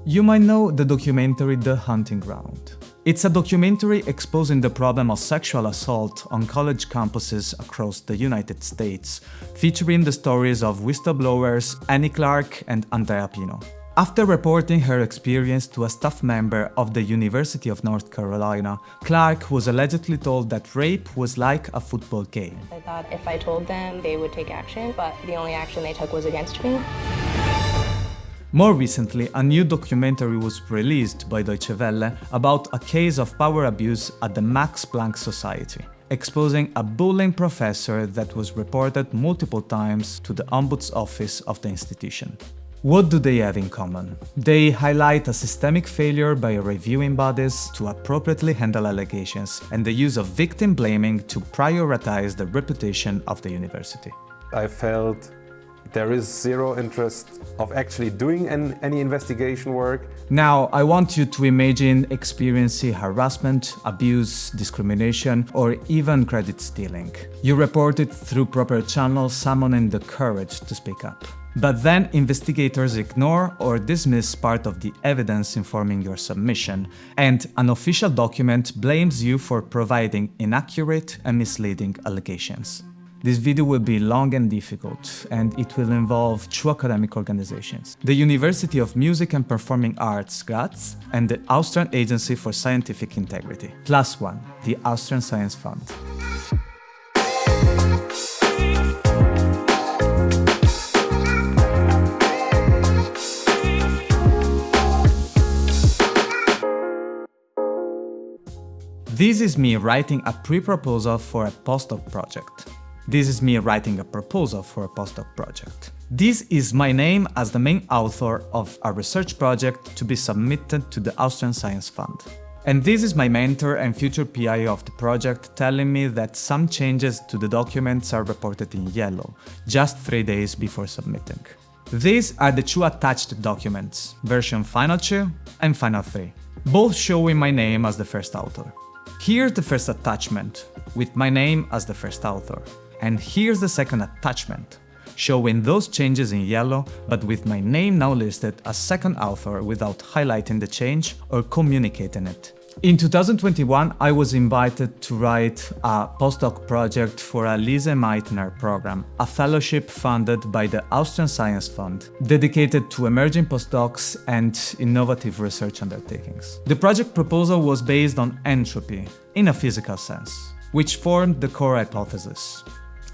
You might know the documentary The Hunting Ground. It's a documentary exposing the problem of sexual assault on college campuses across the United States, featuring the stories of whistleblowers Annie Clark and Andrea Pino. After reporting her experience to a staff member of the University of North Carolina, Clark was allegedly told that rape was like a football game. I thought if I told them, they would take action, but the only action they took was against me. More recently, a new documentary was released by Deutsche Welle about a case of power abuse at the Max Planck Society, exposing a bullying professor that was reported multiple times to the Ombuds Office of the institution. What do they have in common? They highlight a systemic failure by reviewing bodies to appropriately handle allegations and the use of victim blaming to prioritize the reputation of the university. I felt there is zero interest of actually doing any investigation work. Now, I want you to imagine experiencing harassment, abuse, discrimination, or even credit stealing. You report it through proper channels, summoning the courage to speak up. But then investigators ignore or dismiss part of the evidence informing your submission, and an official document blames you for providing inaccurate and misleading allegations. This video will be long and difficult, and it will involve two academic organizations: the University of Music and Performing Arts, Graz, and the Austrian Agency for Scientific Integrity, plus one, the Austrian Science Fund. This is me writing a pre-proposal for a postdoc project. This is me writing a proposal for a postdoc project. This is my name as the main author of a research project to be submitted to the Austrian Science Fund. And this is my mentor and future PI of the project telling me that some changes to the documents are reported in yellow, just 3 days before submitting. These are the two attached documents, version Final 2 and Final 3, both showing my name as the first author. Here's the first attachment, with my name as the first author. And here's the second attachment, showing those changes in yellow, but with my name now listed as second author without highlighting the change or communicating it. In 2021, I was invited to write a postdoc project for a Lise Meitner program, a fellowship funded by the Austrian Science Fund, dedicated to emerging postdocs and innovative research undertakings. The project proposal was based on entropy, in a physical sense, which formed the core hypothesis.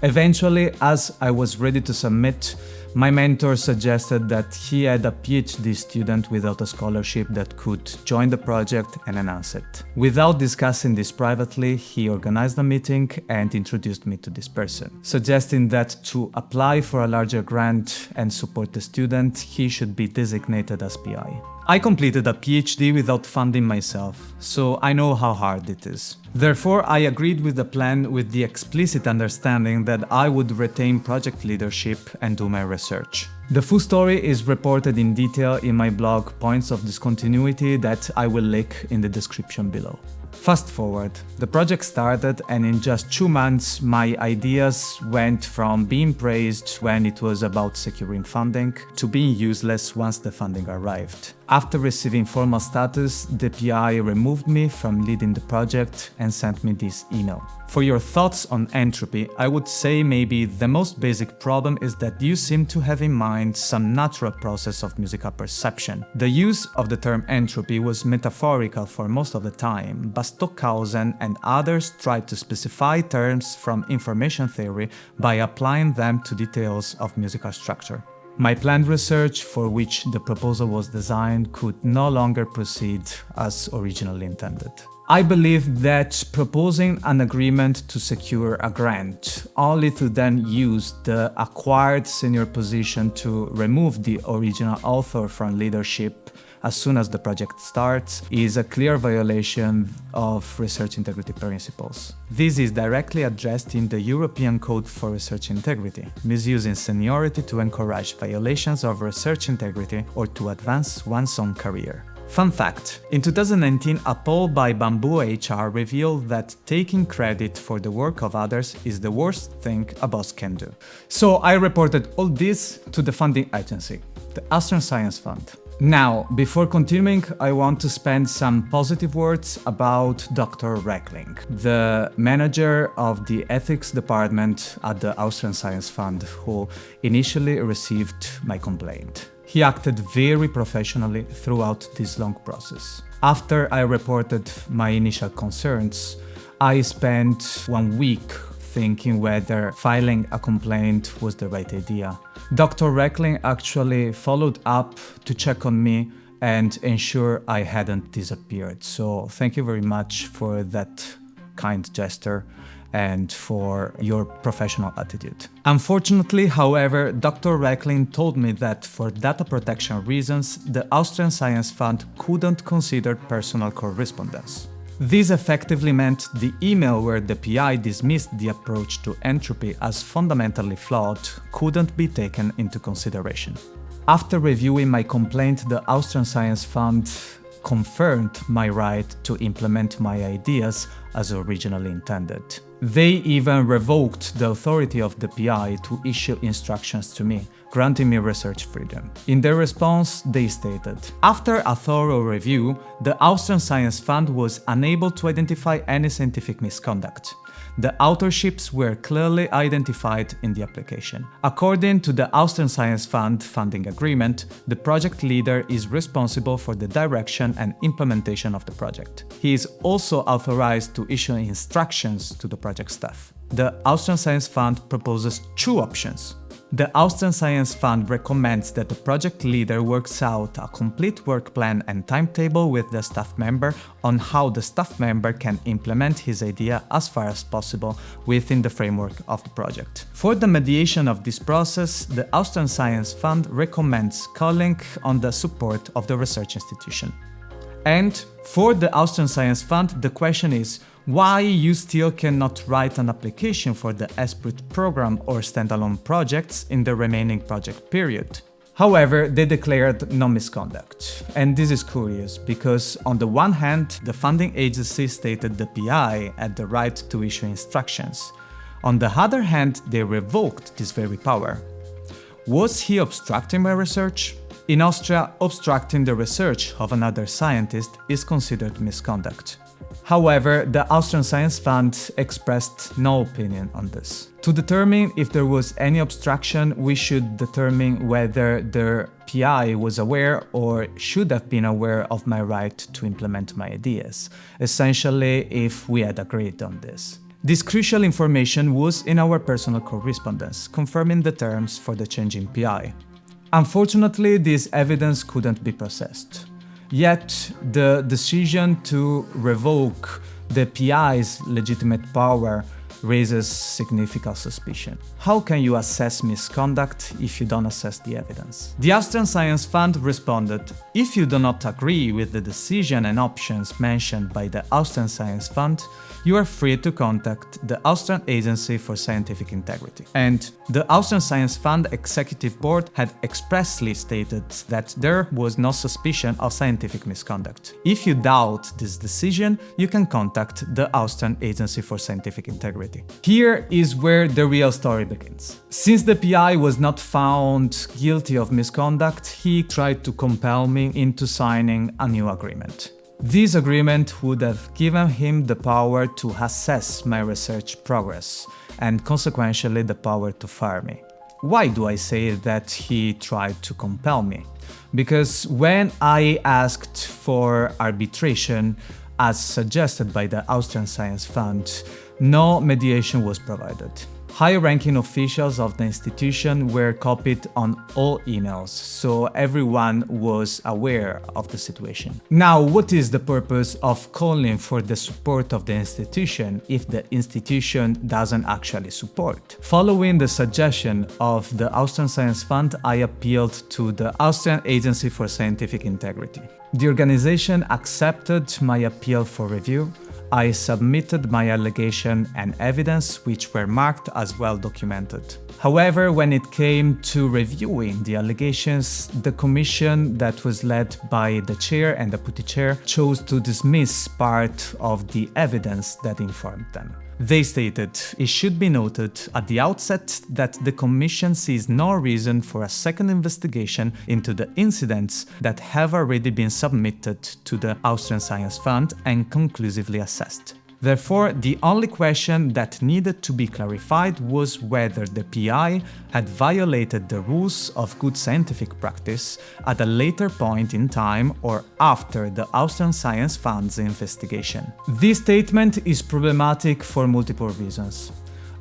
Eventually, as I was ready to submit, my mentor suggested that he had a PhD student without a scholarship that could join the project and enhance it. Without discussing this privately, he organized a meeting and introduced me to this person, suggesting that to apply for a larger grant and support the student, he should be designated as PI. I completed a PhD without funding myself, so I know how hard it is. Therefore, I agreed with the plan with the explicit understanding that I would retain project leadership and do my research. The full story is reported in detail in my blog Points of Discontinuity that I will link in the description below. Fast forward, the project started, and in just 2 months my ideas went from being praised when it was about securing funding to being useless once the funding arrived. After receiving formal status, the PI removed me from leading the project and sent me this email. For your thoughts on entropy, I would say maybe the most basic problem is that you seem to have in mind some natural process of musical perception. The use of the term entropy was metaphorical for most of the time, but Stockhausen and others tried to specify terms from information theory by applying them to details of musical structure. My planned research, for which the proposal was designed, could no longer proceed as originally intended. I believe that proposing an agreement to secure a grant, only to then use the acquired senior position to remove the original author from leadership as soon as the project starts, is a clear violation of research integrity principles. This is directly addressed in the European Code for Research Integrity, misusing seniority to encourage violations of research integrity or to advance one's own career. Fun fact, in 2019, a poll by Bamboo HR revealed that taking credit for the work of others is the worst thing a boss can do. So I reported all this to the funding agency, the Austrian Science Fund. Now, before continuing, I want to spend some positive words about Dr. Reckling, the manager of the ethics department at the Austrian Science Fund, who initially received my complaint. He acted very professionally throughout this long process. After I reported my initial concerns, I spent 1 week thinking whether filing a complaint was the right idea. Dr. Reckling actually followed up to check on me and ensure I hadn't disappeared. So thank you very much for that kind gesture and for your professional attitude. Unfortunately, however, Dr. Reckling told me that for data protection reasons, the Austrian Science Fund couldn't consider personal correspondence. This effectively meant the email where the PI dismissed the approach to entropy as fundamentally flawed couldn't be taken into consideration. After reviewing my complaint, the Austrian Science Fund confirmed my right to implement my ideas as originally intended. They even revoked the authority of the PI to issue instructions to me, granting me research freedom. In their response, they stated, "After a thorough review, the Austrian Science Fund was unable to identify any scientific misconduct. The authorships were clearly identified in the application. According to the Austrian Science Fund funding agreement, the project leader is responsible for the direction and implementation of the project. He is also authorized to issue instructions to the project staff. The Austrian Science Fund proposes 2 options. The Austrian Science Fund recommends that the project leader works out a complete work plan and timetable with the staff member on how the staff member can implement his idea as far as possible within the framework of the project. For the mediation of this process, the Austrian Science Fund recommends calling on the support of the research institution." And for the Austrian Science Fund, the question is, why you still cannot write an application for the Esprit program or standalone projects in the remaining project period? However, they declared no misconduct. And this is curious, because on the one hand, the funding agency stated the PI had the right to issue instructions. On the other hand, they revoked this very power. Was he obstructing my research? In Austria, obstructing the research of another scientist is considered misconduct. However, the Austrian Science Fund expressed no opinion on this. To determine if there was any obstruction, we should determine whether the PI was aware or should have been aware of my right to implement my ideas, essentially if we had agreed on this. This crucial information was in our personal correspondence, confirming the terms for the change in PI. Unfortunately, this evidence couldn't be processed. Yet, the decision to revoke the PI's legitimate power raises significant suspicion. How can you assess misconduct if you don't assess the evidence? The Austrian Science Fund responded, "If you do not agree with the decision and options mentioned by the Austrian Science Fund, you are free to contact the Austrian Agency for Scientific Integrity." And the Austrian Science Fund Executive Board had expressly stated that there was no suspicion of scientific misconduct. If you doubt this decision, you can contact the Austrian Agency for Scientific Integrity. Here is where the real story begins. Since the PI was not found guilty of misconduct, he tried to compel me into signing a new agreement. This agreement would have given him the power to assess my research progress and consequentially the power to fire me. Why do I say that he tried to compel me? Because when I asked for arbitration, as suggested by the Austrian Science Fund, no mediation was provided. High-ranking officials of the institution were copied on all emails, so everyone was aware of the situation. Now, what is the purpose of calling for the support of the institution if the institution doesn't actually support? Following the suggestion of the Austrian Science Fund, I appealed to the Austrian Agency for Scientific Integrity. The organization accepted my appeal for review. I submitted my allegation and evidence, which were marked as well documented. However, when it came to reviewing the allegations, the commission that was led by the chair and deputy chair chose to dismiss part of the evidence that informed them. They stated, "It should be noted at the outset that the Commission sees no reason for a second investigation into the incidents that have already been submitted to the Austrian Science Fund and conclusively assessed. Therefore, the only question that needed to be clarified was whether the PI had violated the rules of good scientific practice at a later point in time or after the Austrian Science Fund's investigation." This statement is problematic for multiple reasons.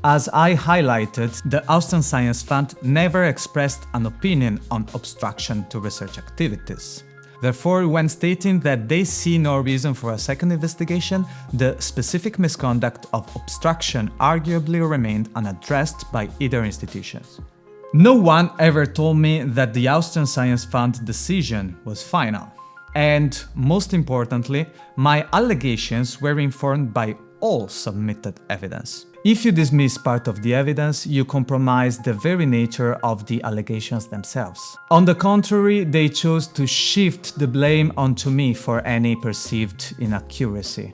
As I highlighted, the Austrian Science Fund never expressed an opinion on obstruction to research activities. Therefore, when stating that they see no reason for a second investigation, the specific misconduct of obstruction arguably remained unaddressed by either institutions. No one ever told me that the Austrian Science Fund decision was final. And most importantly, my allegations were informed by all submitted evidence. If you dismiss part of the evidence, you compromise the very nature of the allegations themselves. On the contrary, they chose to shift the blame onto me for any perceived inaccuracy.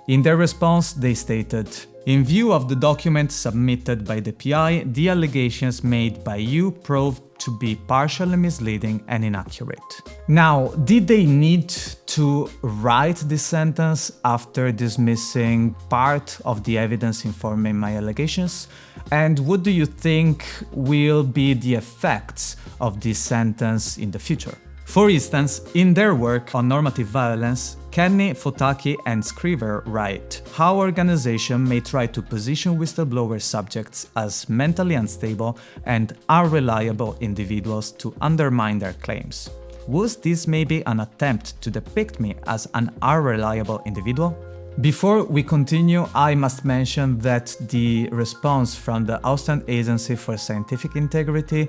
In their response, they stated, "In view of the document submitted by the PI, the allegations made by you proved to be partially misleading and inaccurate." Now, did they need to write this sentence after dismissing part of the evidence informing my allegations? And what do you think will be the effects of this sentence in the future? For instance, in their work on normative violence, Kenny, Fotaki and Scriver write how organizations may try to position whistleblower subjects as mentally unstable and unreliable individuals to undermine their claims. Was this maybe an attempt to depict me as an unreliable individual? Before we continue, I must mention that the response from the Austrian Agency for Scientific Integrity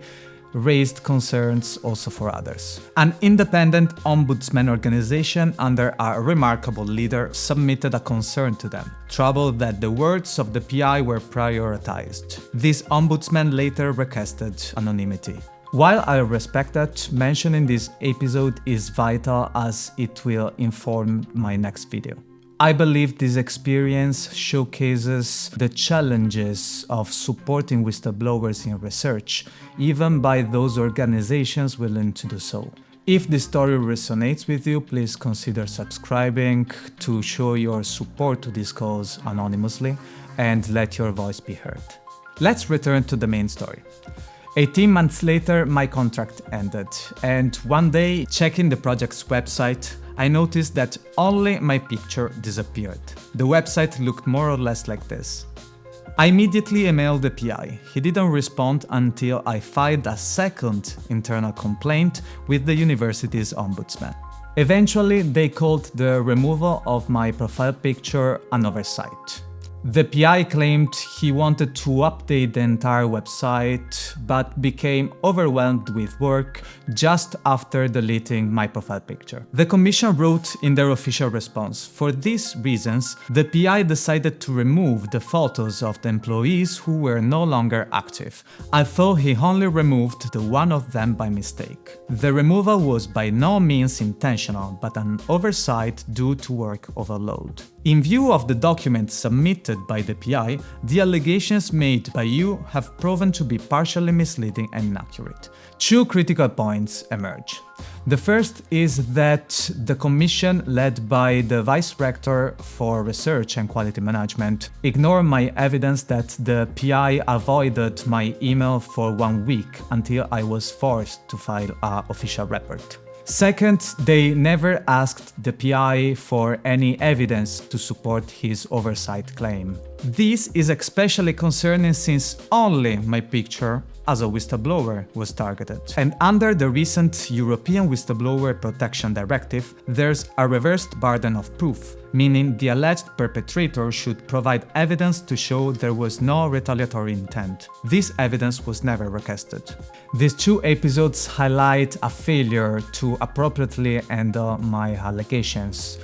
raised concerns also for others. An independent ombudsman organization under a remarkable leader submitted a concern to them, troubled that the words of the PI were prioritized. This ombudsman later requested anonymity. While I respect that, mentioning this episode is vital as it will inform my next video. I believe this experience showcases the challenges of supporting whistleblowers in research, even by those organizations willing to do so. If this story resonates with you, please consider subscribing to show your support to this cause anonymously and let your voice be heard. Let's return to the main story. 18 months later, my contract ended, and one day, checking the project's website, I noticed that only my picture disappeared. The website looked more or less like this. I immediately emailed the PI. He didn't respond until I filed a second internal complaint with the university's ombudsman. Eventually, they called the removal of my profile picture an oversight. The PI claimed he wanted to update the entire website, but became overwhelmed with work just after deleting my profile picture. The Commission wrote in their official response, "For these reasons, the PI decided to remove the photos of the employees who were no longer active. I thought he only removed the one of them by mistake. The removal was by no means intentional, but an oversight due to work overload. In view of the documents submitted by the PI, the allegations made by you have proven to be partially misleading and inaccurate. Two critical points emerge. The first is that the Commission, led by the Vice Rector for Research and Quality Management, ignored my evidence that the PI avoided my email for 1 week until I was forced to file an official report. Second, they never asked the PI for any evidence to support his oversight claim. This is especially concerning since only my picture as a whistleblower was targeted. And under the recent European Whistleblower Protection Directive, there's a reversed burden of proof, meaning the alleged perpetrator should provide evidence to show there was no retaliatory intent. This evidence was never requested. These two episodes highlight a failure to appropriately handle my allegations.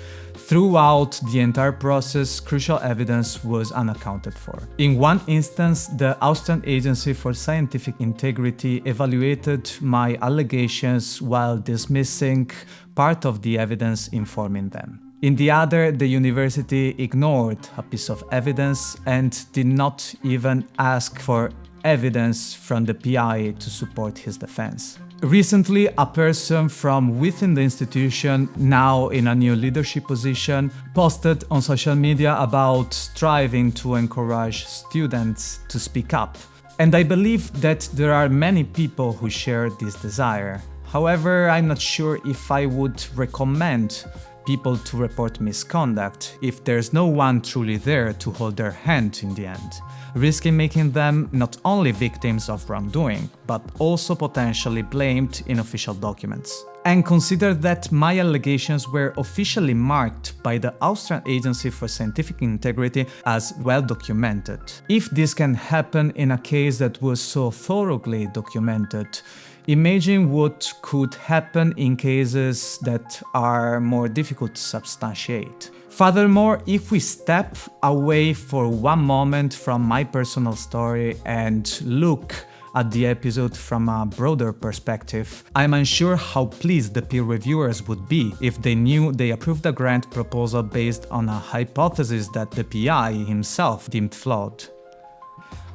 Throughout the entire process, crucial evidence was unaccounted for. In one instance, the Austrian Agency for Scientific Integrity evaluated my allegations while dismissing part of the evidence informing them. In the other, the university ignored a piece of evidence and did not even ask for evidence from the PI to support his defense. Recently, a person from within the institution, now in a new leadership position, posted on social media about striving to encourage students to speak up. And I believe that there are many people who share this desire. However, I'm not sure if I would recommend people to report misconduct if there's no one truly there to hold their hand in the end, risking making them not only victims of wrongdoing, but also potentially blamed in official documents. And consider that my allegations were officially marked by the Austrian Agency for Scientific Integrity as well documented. If this can happen in a case that was so thoroughly documented, imagine what could happen in cases that are more difficult to substantiate. Furthermore, if we step away for one moment from my personal story and look at the episode from a broader perspective, I'm unsure how pleased the peer reviewers would be if they knew they approved a grant proposal based on a hypothesis that the PI himself deemed flawed.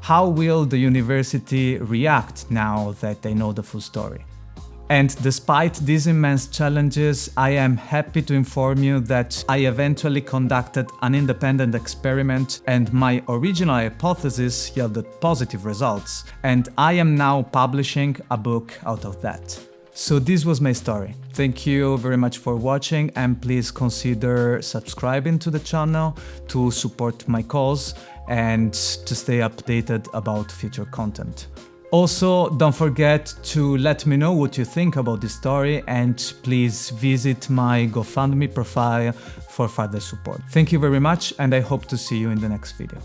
How will the university react now that they know the full story? And despite these immense challenges, I am happy to inform you that I eventually conducted an independent experiment and my original hypothesis yielded positive results, and I am now publishing a book out of that. So this was my story. Thank you very much for watching, and please consider subscribing to the channel to support my cause and to stay updated about future content. Also, don't forget to let me know what you think about this story, and please visit my GoFundMe profile for further support. Thank you very much, and I hope to see you in the next video.